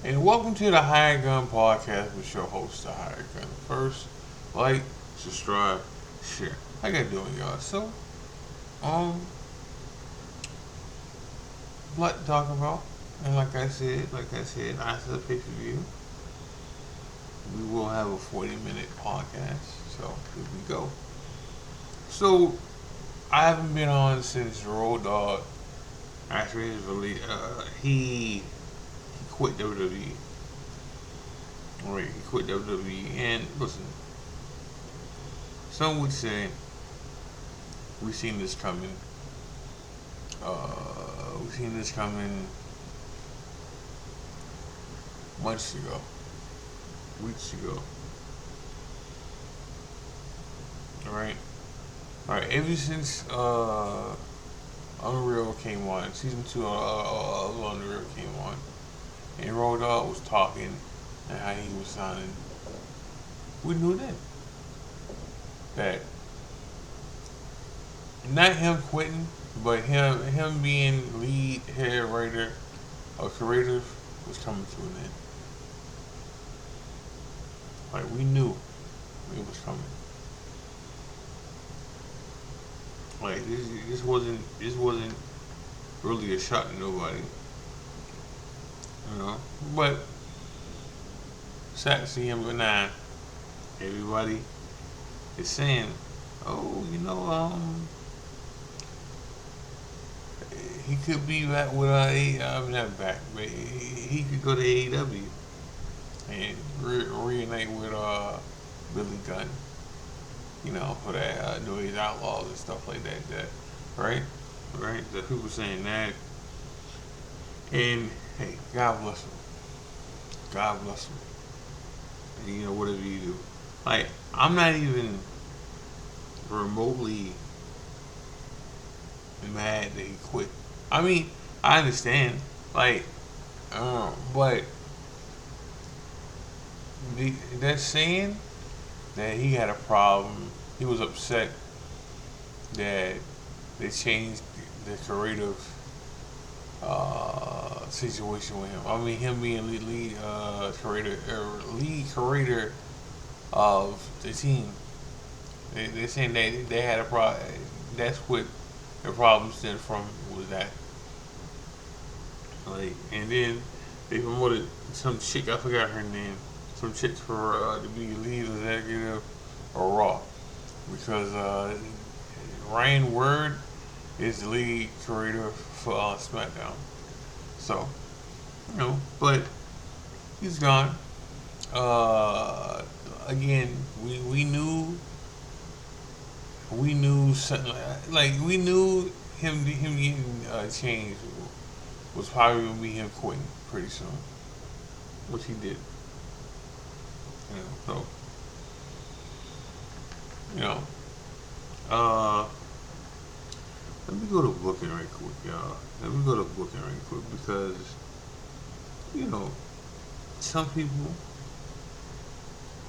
and welcome to the Hired Gun Podcast with your host, the Hired Gun. First, like, subscribe, share. How you doing, y'all? So, um, what to talk about? And like I said, after the pay-per-view, we will have a 40-minute podcast. So here we go. So I haven't been on since Road Dogg. Actually, he quit WWE. Right, he quit WWE. And listen, some would say we've seen this coming. We've seen this coming months ago, weeks ago. All right. Ever since Unreal came on, season two of Unreal came on, and Road Dogg was talking and how he was signing. We knew then that not him quitting, but him being lead head writer or creative was coming to an end. Like we knew it was coming. Like this wasn't really a shot to nobody, you know. But sad to see him go now. Everybody is saying, oh, he could be back with not back, but he could go to AEW and reunite with Billy Gunn, for that Noise Outlaws and stuff like that, right? Right? The people saying that, and hey, God bless him. God bless him. And, whatever you do, like I'm not even remotely mad that he quit. I mean, I understand, like, but that saying that he had a problem, he was upset that they changed the creative situation with him. I mean, him being lead creator of the team. They're saying they had a problem. That's what the problem stemmed from, was that. Like, and then they promoted some chick, I forgot her name, some chick for to be lead executive or Raw, because Ryan Word is the lead creator for SmackDown. So, but he's gone. Uh, Again, we knew something, like we knew him getting changed was probably gonna be him quitting pretty soon, which he did. So you know, uh, let me go to booking right quick, y'all. Let me go to booking right quick because you know some people.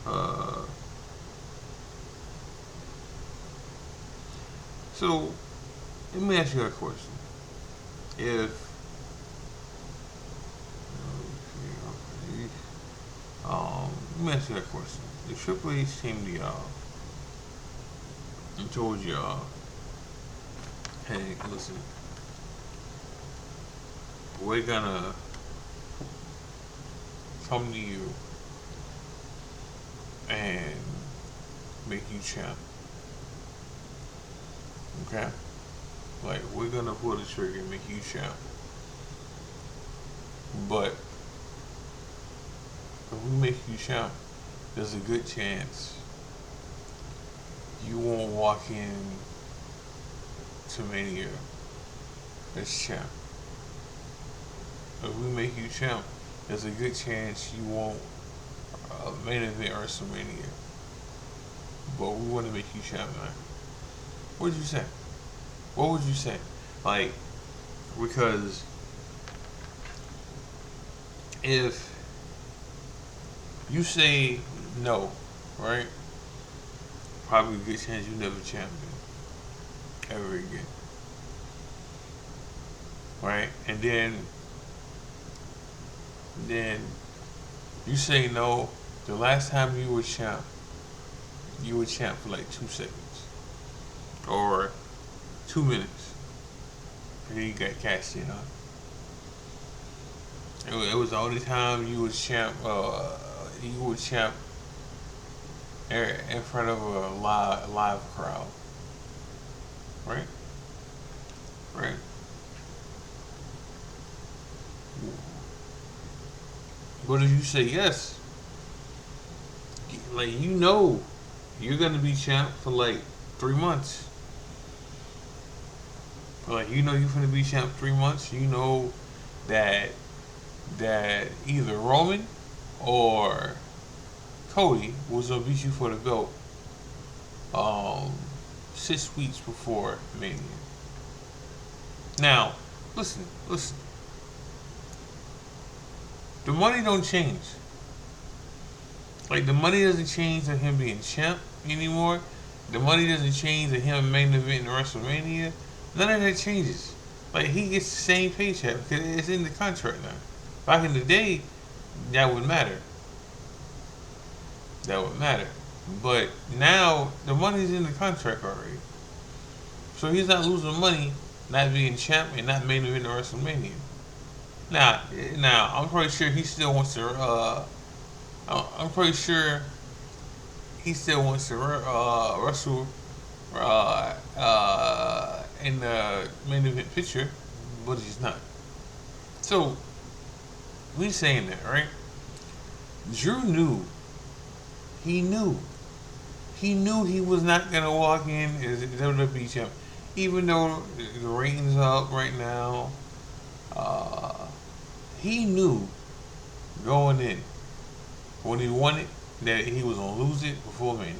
Uh, so let me ask you a question. If let me ask you that question. If Triple H came to y'all and told y'all, hey, listen, we're gonna come to you and make you champ, okay? Like, we're gonna pull the trigger and make you champ. But if we make you champ, there's a good chance you won't walk in to Mania as champ. If we make you champ, there's a good chance you won't main event WrestleMania. But we want to make you champ, man. What would you say? What would you say? Like, because if you say no, right? Probably a good chance you never champion ever again, right? And then You say no. The last time you were champ for like 2 seconds or 2 minutes. And you got cashed in on. It was the only time you was champ. You were champ in front of a live crowd, right? Right. But if you say yes, like you know, you're gonna be champ for like 3 months. Like you know you're gonna be champ 3 months. You know that either Roman or Cody was gonna beat you for the belt 6 weeks before Mania. Now, listen. The money don't change. Like the money doesn't change of him being champ anymore. The money doesn't change of him main event in WrestleMania. None of that changes. Like he gets the same paycheck because it's in the contract now. Back in the day, that would matter. That would matter. But now the money's in the contract already. So he's not losing money not being champ and not main event in WrestleMania. Now, I'm pretty sure he still wants to. I'm pretty sure he still wants to wrestle in the main event picture, but he's not. So we saying that, right? Drew knew. He knew. He knew he was not gonna walk in as a WWE champ, even though the ratings are up right now. Uh, he knew going in when he won it that he was gonna lose it before Mania.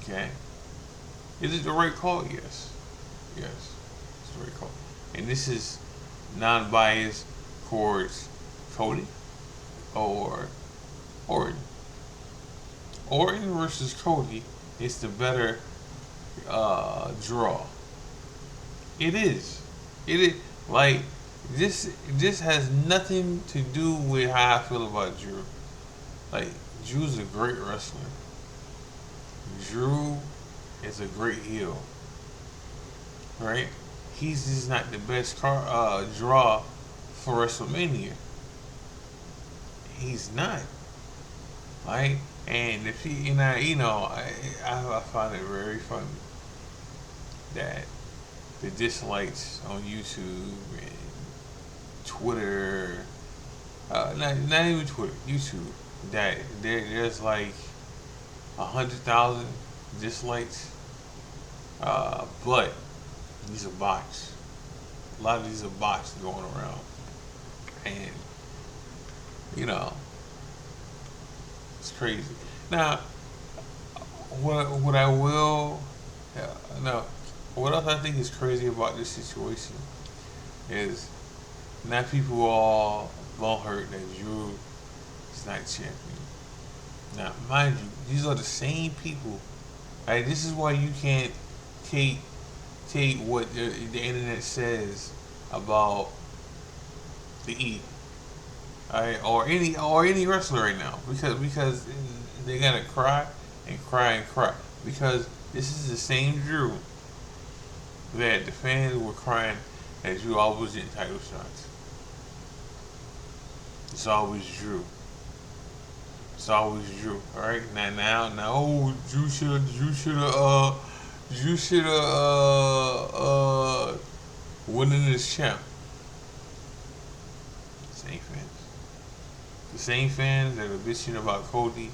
Okay, is it the right call? Yes, yes, it's the right call. And this is non-biased towards Cody or Orton. Orton versus Cody is the better draw. It is. It is like this. This has nothing to do with how I feel about Drew. Like Drew's a great wrestler. Drew is a great heel, right? He's just not the best draw for WrestleMania. He's not, right? And if he, I find it very funny that the dislikes on YouTube and Twitter, not even Twitter, YouTube, that there's like 100,000 dislikes, but these are bots. A lot of these are bots going around, and you know it's crazy. Now, what I will, no, what else I think is crazy about this situation is now people all bone hurt that Drew is not champion. Now, mind you, these are the same people. Right? This is why you can't take what the internet says about the E, right? Or any wrestler right now, because they gotta cry and cry and cry because this is the same Drew that the fans were crying that Drew always getting title shots. It's always Drew. It's always Drew. All right. Now. Oh, Drew should have winning this champ. Same fans. The same fans that are bitching about Cody,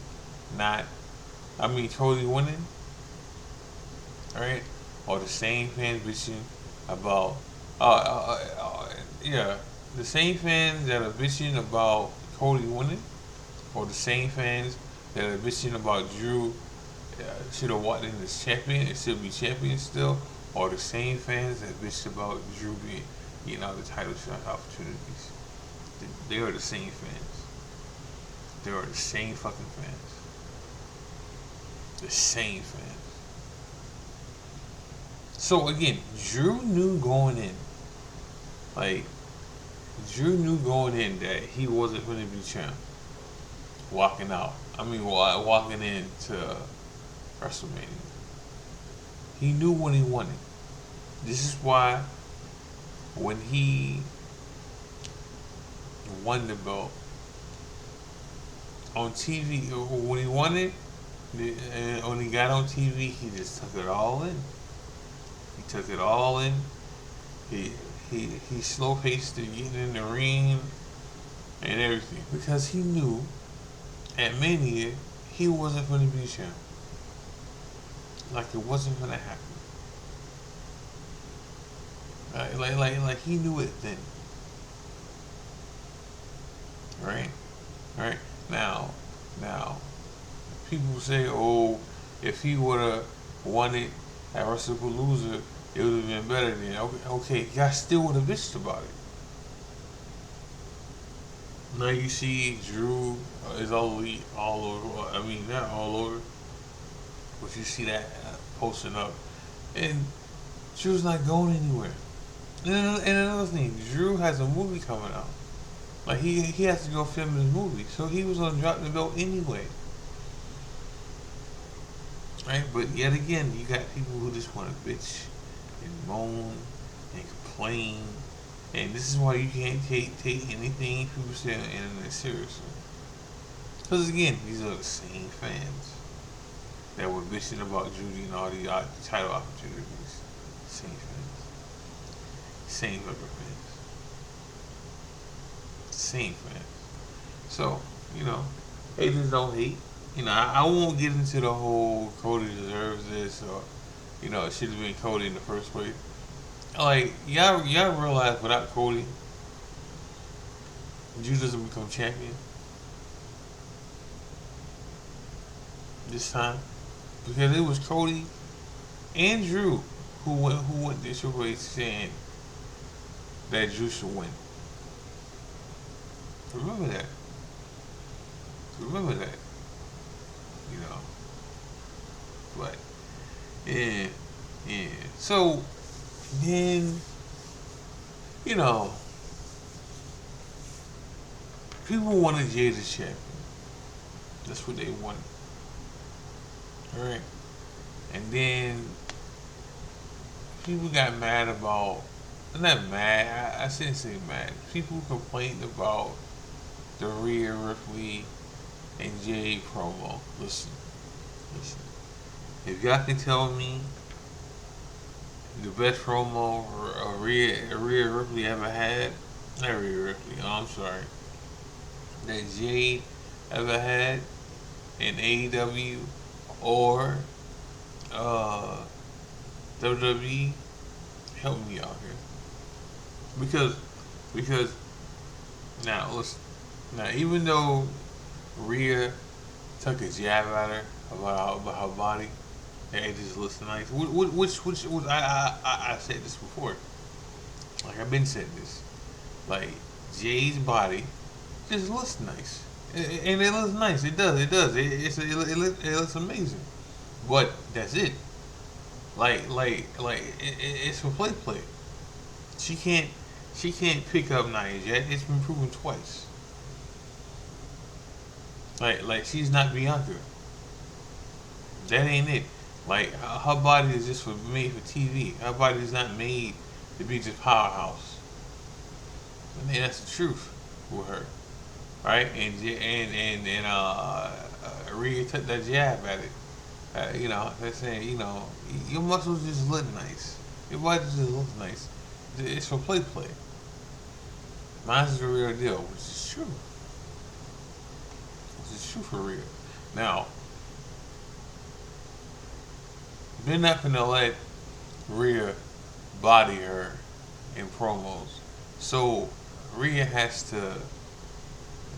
Cody winning. All right. Or the same fans bitching about, yeah, the same fans that are bitching about Cody winning, or the same fans that are bitching about Drew should have walked in as champion and should be champion still, or the same fans that bitched about Drew being getting all the title shot opportunities. They are the same fans. They are the same fucking fans. The same fans. So again, Drew knew going in, like Drew knew going in that he wasn't going to be champ. Walking out, walking into WrestleMania, he knew what he wanted. This is why when he won the belt on TV, when he won it, and when he got on TV, he just took it all in. He took it all in. He he slow paced to getting in the ring and everything because he knew at Mania he wasn't going to be champ. Like it wasn't going to happen. Like he knew it then. Right? Right? Now, people say, oh, if he would have won it at WrestlePalooza, it would have been better then. Okay, y'all still would have bitched about it. Now you see Drew is all over. I mean, not all over, but you see that posting up, and Drew's not going anywhere. And another thing, Drew has a movie coming out. Like he has to go film his movie, so he was gonna drop the belt anyway, right? But yet again, you got people who just want to bitch and moan and complain, and this is why you can't take anything people say on the internet seriously. Because again, these are the same fans that were bitching about Judy and all the title opportunities. Same fans, same other fans, same fans. So haters don't hate. I won't get into the whole Cody deserves this or it should have been Cody in the first place. Like y'all realize without Cody, Drew doesn't become champion this time because it was Cody and Drew who went this way saying that Drew should win. Remember that. Remember that. You know. But yeah, yeah. So then you know people wanted Jay the champion. That's what they wanted. Alright. And then people got mad about not mad, I shouldn't say mad. People complained about the Rhea Ripley and Jay promo. Listen. If y'all can tell me the best promo Rhea Ripley ever had, not Rhea Ripley, I'm sorry, that Jade ever had in AEW or uh, WWE, help me out here. Because now listen, now even though Rhea took a jab at her about her body, and it just looks nice. Which I said this before. Like I've been saying this. Like Jay's body just looks nice, and it looks nice. It does. It looks amazing. But that's it. It's for play. She can't pick up Nia yet. It's been proven twice. Like she's not Bianca. That ain't it. Like her body is just made for TV. Her body is not made to be just powerhouse. I mean that's the truth with her, right? And Rhea took that jab at it. They're saying your muscles just look nice. Your body just looks nice. It's for play. Mine's the real deal, which is true. Which is true for real. Now, they're not gonna let Rhea body her in promos. So Rhea has to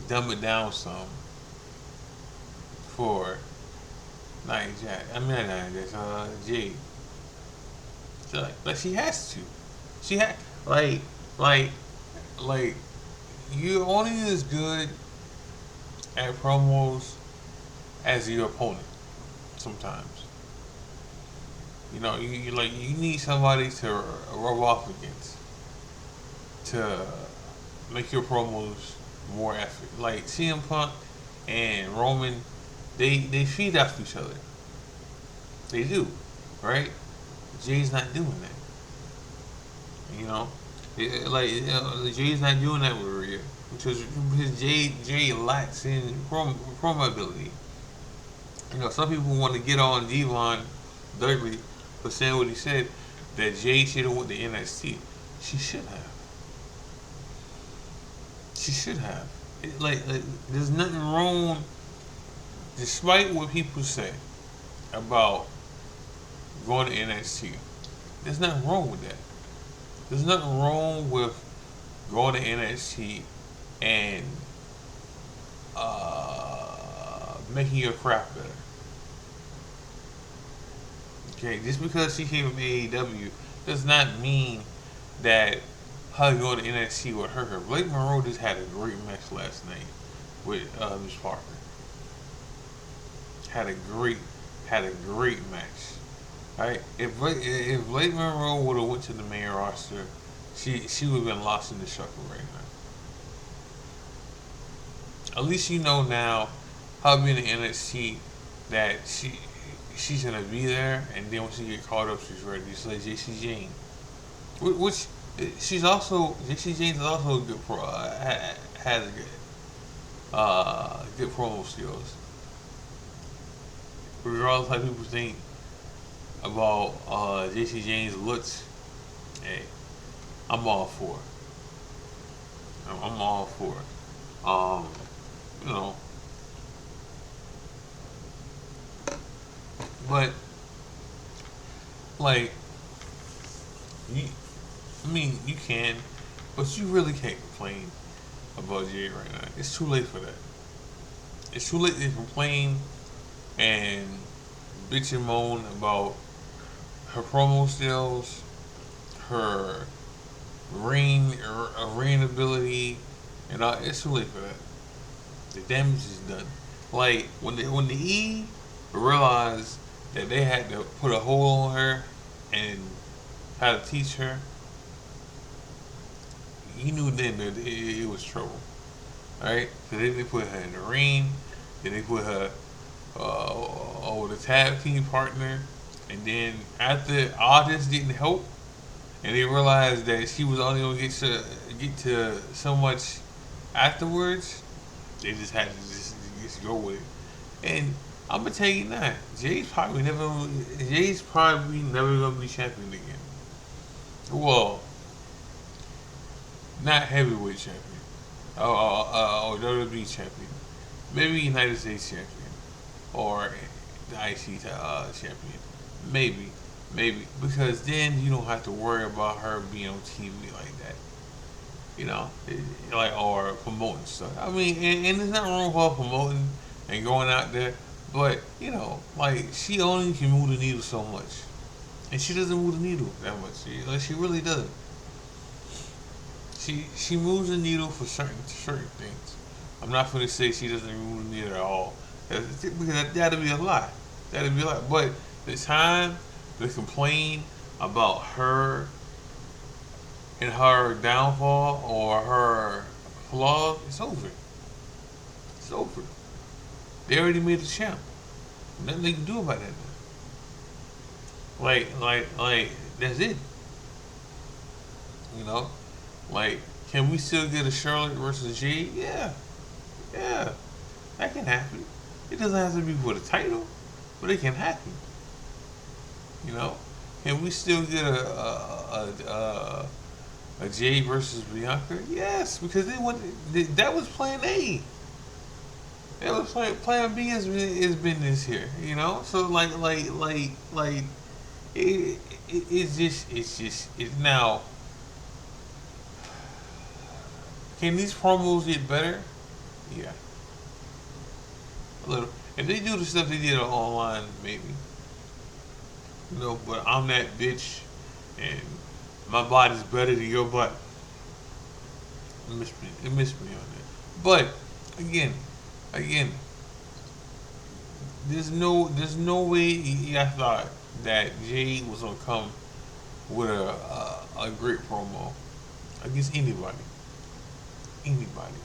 dumb it down some for Nia Jax. I mean not Nia Jax, Jade. So like she has to. She had like you're only as good at promos as your opponent sometimes. You need somebody to rub off against to make your promos more effort. Like CM Punk and Roman, they feed off each other. They do, right? Jay's not doing that. You know, Jay's not doing that with Rhea because Jay lacks in promo ability. You know, some people want to get on Devon Dudley for saying what he said that Jay should have went to NXT. She should have. She should have. There's nothing wrong, despite what people say about going to NXT. There's nothing wrong with that. There's nothing wrong with going to NXT and making your craft better. Okay, just because she came from AEW does not mean that her going to NXT would hurt her. Blake Monroe just had a great match last night with Miss Parker. Had a great match. Right? If Blake Monroe would have went to the main roster, she would have been lost in the shuffle right now. At least you know now, her being in NXT, that she's gonna be there, and then when she get called up, she's ready. Just like JC Jane, which she's also JC Jane is also a good has good promo skills. Regardless of how people think about JC Jane's looks, hey, I'm all for it. I'm all for it. You know, but like you can, but you really can't complain about Jay right now. It's too late for that. It's too late to complain and bitch and moan about her promo skills, her ring ability, and it's too late for that. The damage is done. Like when the E realized that they had to put a hold on her and how to teach her, you knew then that it was trouble. Alright? So then they put her in the ring, then they put her with a tag team partner, and then after all this didn't help, and they realized that she was only gonna get to so much afterwards, they just had to just go with it. And I'm gonna tell you now, Jay's probably never gonna be champion again. Well, not heavyweight champion, or WWE champion, maybe United States champion, or the IC champion, maybe because then you don't have to worry about her being on TV like that, you know, or promoting stuff. I mean, and there's nothing wrong with her promoting and going out there, but you know, like she only can move the needle so much, and she doesn't move the needle that much. She really doesn't. She moves the needle for certain things. I'm not going to say she doesn't move the needle at all, because that'd be a lie. That'd be a lie. But the time to complain about her and her downfall or her flaws, it's over. It's over. They already made the champ. Nothing they can do about that. Like, that's it. You know, like, can we still get a Charlotte versus Jade? Yeah, that can happen. It doesn't have to be for the title, but it can happen. You know, can we still get a Jade versus Bianca? Yes, because that was Plan A. That was Plan B has been this year. You know, so it's now. Can these promos get better? Yeah, a little. If they do the stuff they did online, maybe. You know, but I'm that bitch, and my body's better than your butt. It missed me on that. But again, there's no way I thought that Jade was gonna come with a great promo against anybody. anybody.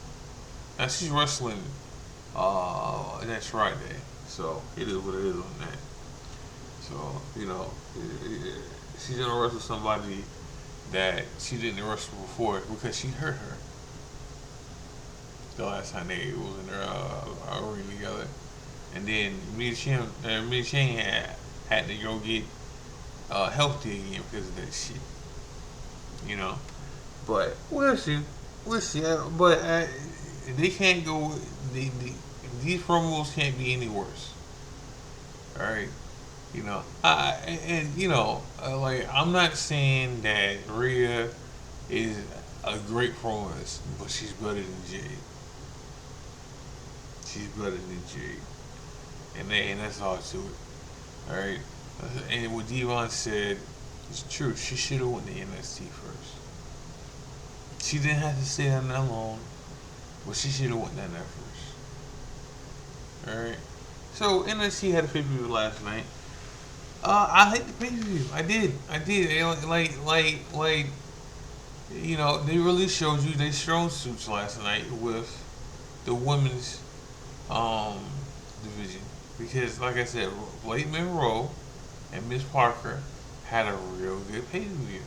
Now she's wrestling next Friday, so it is what it is on that. So she's gonna wrestle somebody that she didn't wrestle before because she hurt her the last time they was in their arena together, and then Mia Chang had to go get healthy again because of that shit. You know, but we'll see. But they can't go. These promos can't be any worse. All right. Like I'm not saying that Rhea is a great promoist, but she's better than Jade. She's better than Jade, and that's all to it. All right, and what Devon said is true. She should have went to NXT first. She didn't have to stay on that long, but she should have went down there first. All right. So NXT had a pay per view last night. I liked the pay per view. I did. I did. They really showed you their strong suits last night with the women's um division because, like I said, Blake Monroe and Miss Parker had a real good pay per view.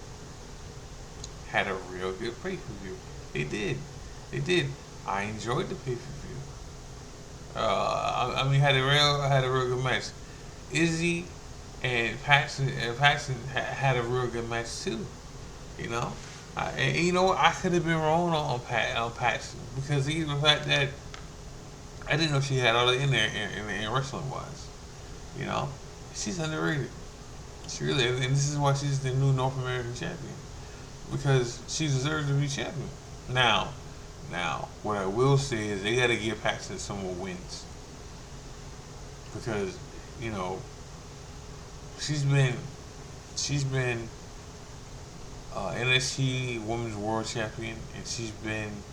Had a real good pay per view. They did. They did. I enjoyed the pay per view. Had a real good match. Izzy and Paxton had a real good match too. You know, and you know what? I could have been wrong on Paxton because of the fact that I didn't know she had all that in there in wrestling wise. You know, she's underrated. She really is, and this is why she's the new North American champion because she deserves to be champion. Now, what I will say is they got to give Paxton some more wins because you know she's been NXT Women's World Champion and she's been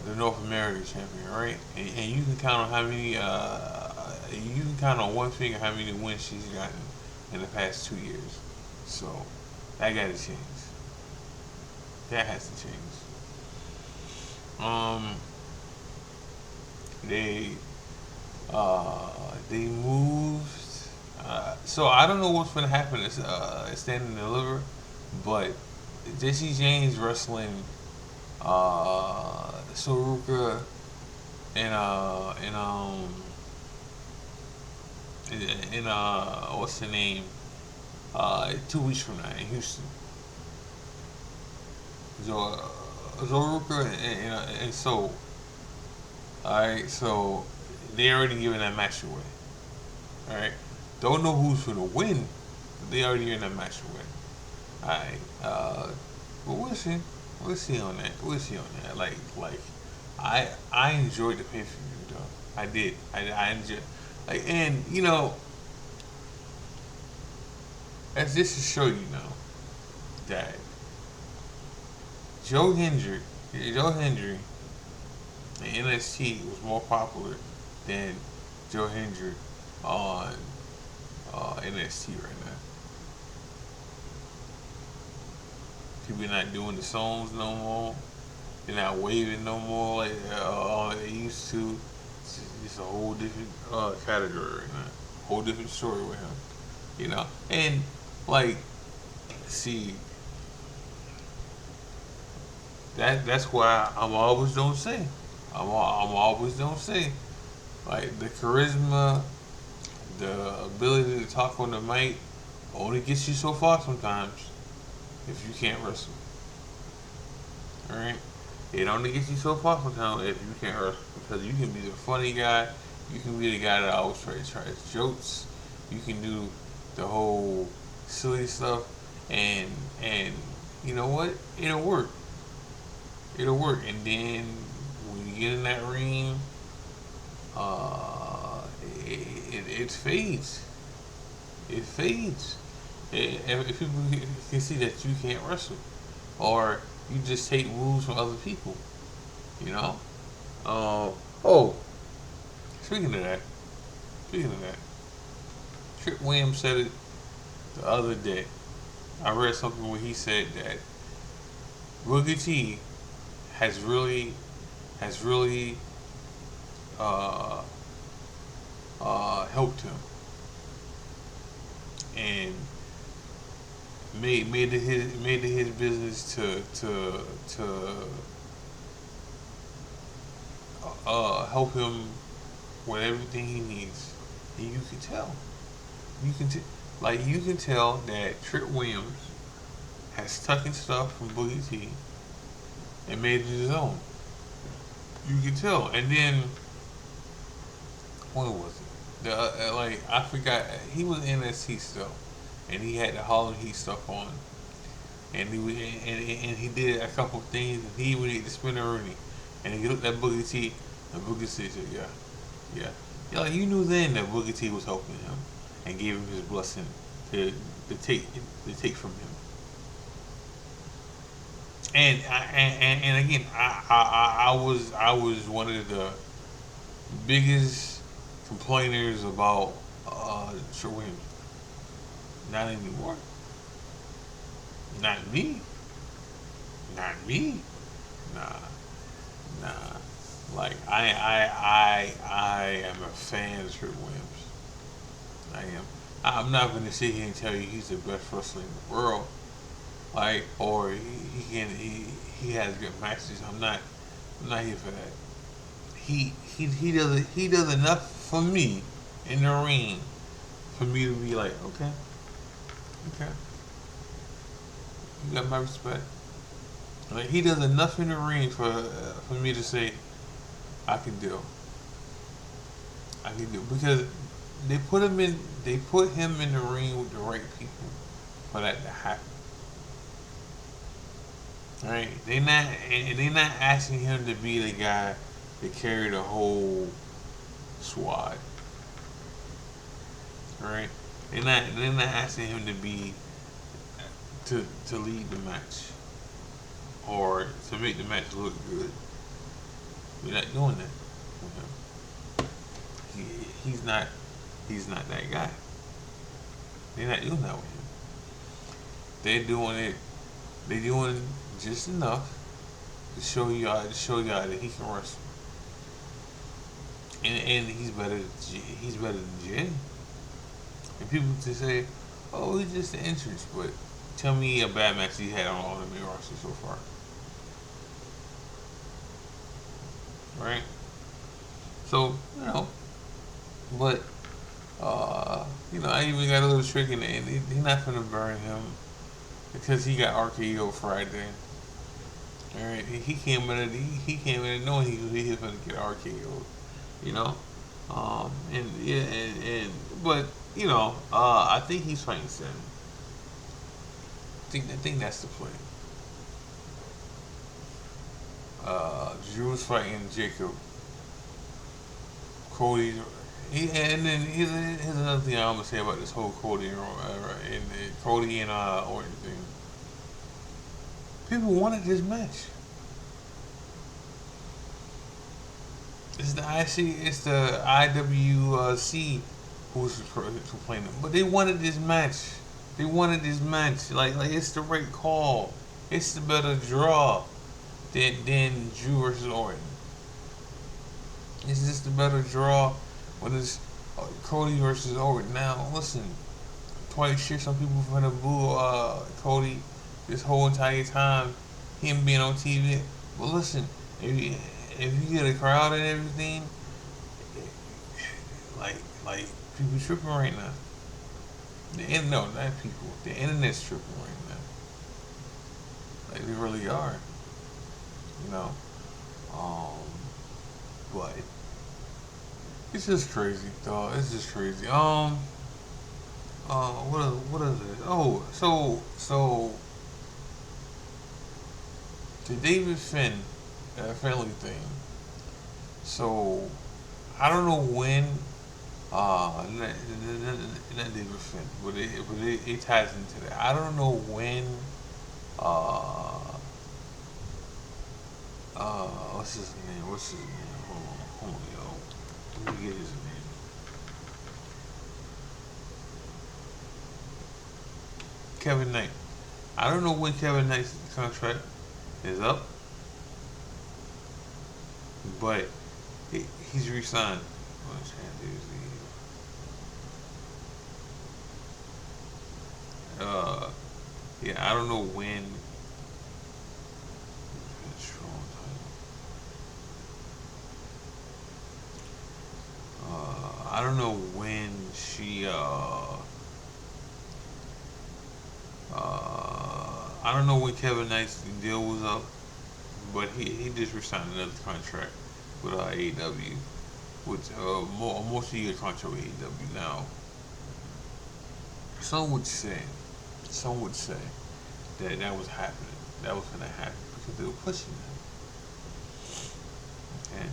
the North American champion, right? And you can count on how many you can count on one finger how many wins she's gotten in the past 2 years. So that got to change. That has to change. Um, they they moved. So I don't know what's gonna happen. It's Stand and Deliver, but Jesse James wrestling Soruka and what's the name? 2 weeks from now in Houston. So Zoruka and Soul. Alright, so they already given that match away. Alright. Don't know who's gonna win, but they already given that match away. Alright. But we'll see. We'll see on that. We'll see on that. I enjoyed the pay per view though. I did. I enjoyed and as this to show you now that Joe Hendry in NXT was more popular than Joe Hendry on NXT right now. People are not doing the songs no more. They're not waving no more like they used to. It's a whole different category right now. Whole different story with him. And like, see, that's why I'm always don't say. I'm always don't say. Like the charisma, the ability to talk on the mic only gets you so far sometimes if you can't wrestle. Alright? It only gets you so far sometimes if you can't wrestle. Because you can be the funny guy, you can be the guy that always tries jokes, you can do the whole silly stuff and you know what? It'll work. It'll work. And then when you get in that ring, it fades. It fades. If people can see that you can't wrestle, or you just take moves from other people, you know. Oh, speaking of that, Trip Williams said it the other day. I read something where he said that Booker T has really has really uh, helped him and made it his business to help him with everything he needs. And you can tell, you can t- like you can tell that Trick Williams has taken stuff from Boogie T and made it his own. You can tell. And then what was it? Like I forgot he was in NXT still, and he had the Harlem Heat stuff on, and and he did a couple of things. And he even ate the spinneroonie, and he looked at Boogie T, and Boogie T said, "Yeah, yeah, yeah." Like you knew then that Boogie T was helping him and gave him his blessing to take from him. And again, I was one of the biggest complainers about Sir Williams. Not anymore. Not me. Not me. Nah, nah. Like I am a fan of Sir Williams. I am. I'm not gonna sit here and tell you he's the best wrestler in the world. Like or he has good matches. I'm not here for that. He does enough for me in the ring for me to be like, okay, okay, you got my respect. Like he does enough in the ring for me to say I can do, I can do because they put him in the ring with the right people for that to happen. Right? They not asking him to be the guy to carry the whole squad. Right? They're not asking him to be to lead the match or to make the match look good. We're not doing that with him. He's not that guy. They're not doing that with him. They're doing it. They're doing just enough to show y'all that he can wrestle. And he's better than Jay. And people just say, oh, he's just an entrance, but tell me a bad match he had on all the main roster so far. Right? So, but I even got a little trick in the end. He's not gonna burn him because he got RKO Friday. All right, he came in knowing he was gonna get RKO. You know, and yeah, and but I think he's fighting Sam. I think that's the plan. Drew's fighting Jacob. Cody. And then here's another thing I'm gonna say about this whole Cody and Orton thing. People wanted this match. It's the IWC who's complaining, but they wanted this match. They wanted this match. Like it's the right call. It's the better draw than Drew versus Orton. It's just the better draw when it's Cody versus Orton. Now listen, quite sure some people gonna boo Cody this whole entire time, him being on TV. But listen, if you get a crowd and everything, like people tripping right now. No, not people. The internet's tripping right now. Like they really are. You know. Um, but it's just crazy, dog. It's just crazy. What is it? Oh, so the David Finn family thing. So I don't know when. Not David Finn, it ties into that. I don't know when. Uh, what's his name? What's his name? Hold on, yo. Let me get his name. Kevin Knight. I don't know when Kevin Knight's contract is up. but he's resigned. Uh, yeah, I don't know when. I don't know when I don't know when Kevin Knight's deal was up, but he just resigned another contract with AEW, with a multi-year contract with AEW. Now, some would say, some would say that that was happening, that was going to happen because they were pushing him. Okay,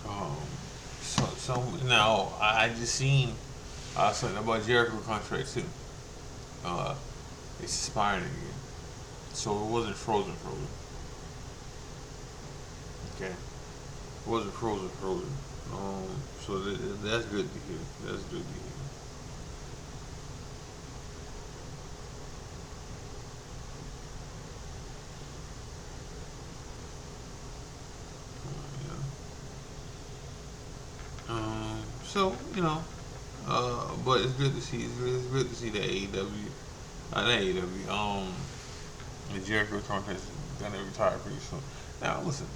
um, so now I just seen something about Jericho contract too. Uh, it's expiring again, so it wasn't frozen. Okay, it wasn't frozen. So that's good to hear. That's good to hear. So but it's good to see. It's good to see that AEW, not AEW. The Jericho contract is gonna retire pretty soon. Now listen,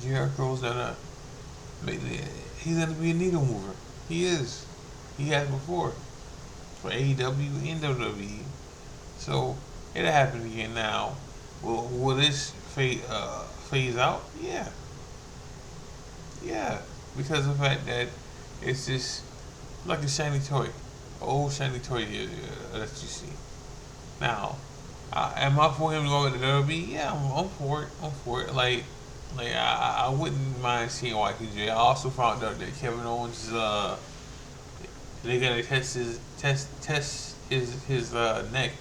Jericho's gonna he's gonna be a needle mover. He is. He has before for AEW and WWE. So it'll happen again now. Will this phase out? Yeah, yeah. Because of the fact that it's just like a shiny toy, old shiny toy that you see. Now, am I for him to go to the WWE? Yeah, I'm for it. I'm for it. I wouldn't mind seeing YKJ. I also found out that Kevin Owens they gotta test his neck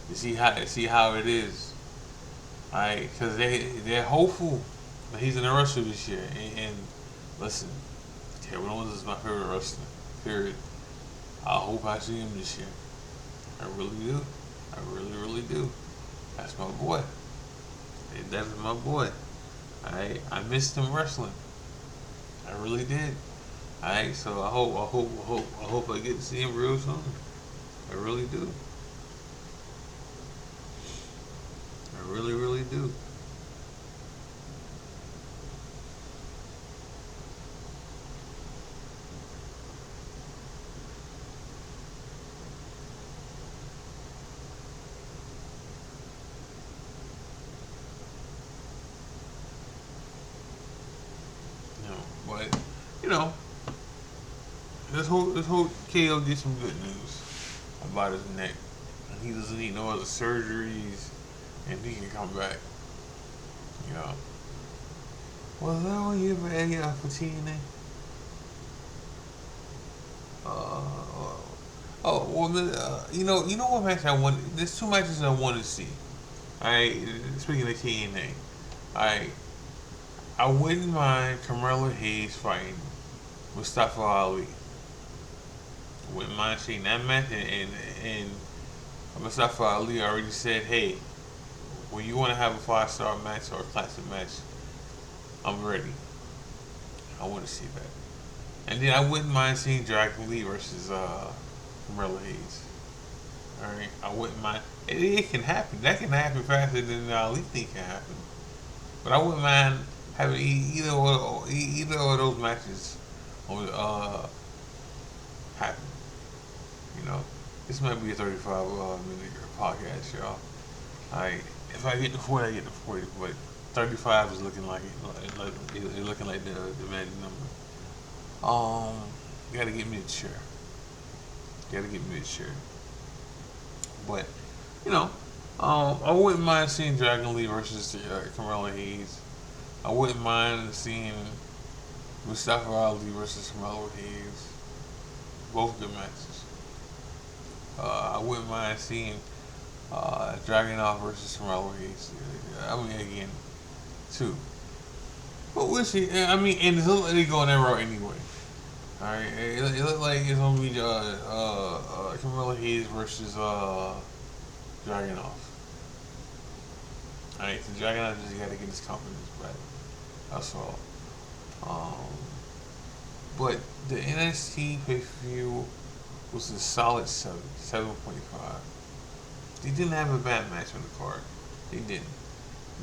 to see how it is. Alright, because they're hopeful that he's in the wrestler this year. And listen, Kevin Owens is my favorite wrestler. Period. I hope I see him this year. I really do. I really do. That's my boy. That's my boy. I missed him wrestling. I really did. Alright, so I hope I get to see him real soon. I really do. I really do. You know, but you know, this whole KO did some good news about his neck. And he doesn't need no other surgeries, and he can come back. You know. Was that one you ever had for TNA? Uh, oh well, you know what match I want? There's two matches I want to see. I speaking of TNA, I wouldn't mind Carmelo Hayes fighting Mustafa Ali. Wouldn't mind seeing that match, and Mustafa Ali already said, hey, when you want to have a 5-star match or a classic match, I'm ready. I want to see that. And then I wouldn't mind seeing Dragon Lee versus Carmelo Hayes. All right, I wouldn't mind. It can happen. That can happen faster than the Ali thing can happen. But I wouldn't mind having either of those matches happen. You know, this might be a 35 minute podcast, y'all. I If I get to 40, I get to 40. But 35 is looking like it's looking like the magic number. Gotta get me a chair. Gotta get me a chair. But you know, I wouldn't mind seeing Dragon Lee versus Carmelo Hayes. I wouldn't mind seeing Mustafa Ali versus Carmelo Hayes. Both good matches. I wouldn't mind seeing Dragunov versus Carmelo Hayes. I mean, again, two. But we'll see. I mean, and it's look like they going that route anyway. All right, it look like it's gonna be Camilla Hayes versus Dragunov. All right, so Dragunov just got to get his confidence back. That's all. Um, but the NXT pay per view was a solid 7.5. They didn't have a bad match on the card. They didn't.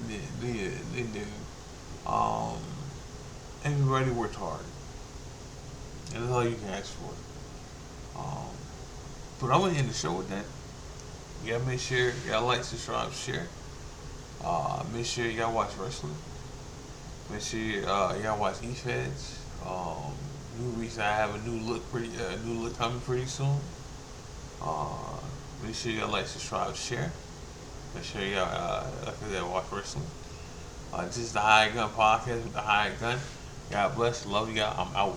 They didn't. Um, Everybody worked hard, and that's all you can ask for. Um, but I'm gonna end the show with that. You gotta make sure y'all like, subscribe, share. Make sure y'all watch wrestling. Make sure y'all watch E-Feds. New reason I have a new look coming pretty soon. Uh, Make sure y'all like, subscribe, share. Make sure y'all like I said, watch wrestling. This is the High Gun Podcast with the High Gun. God bless. Love y'all. I'm out.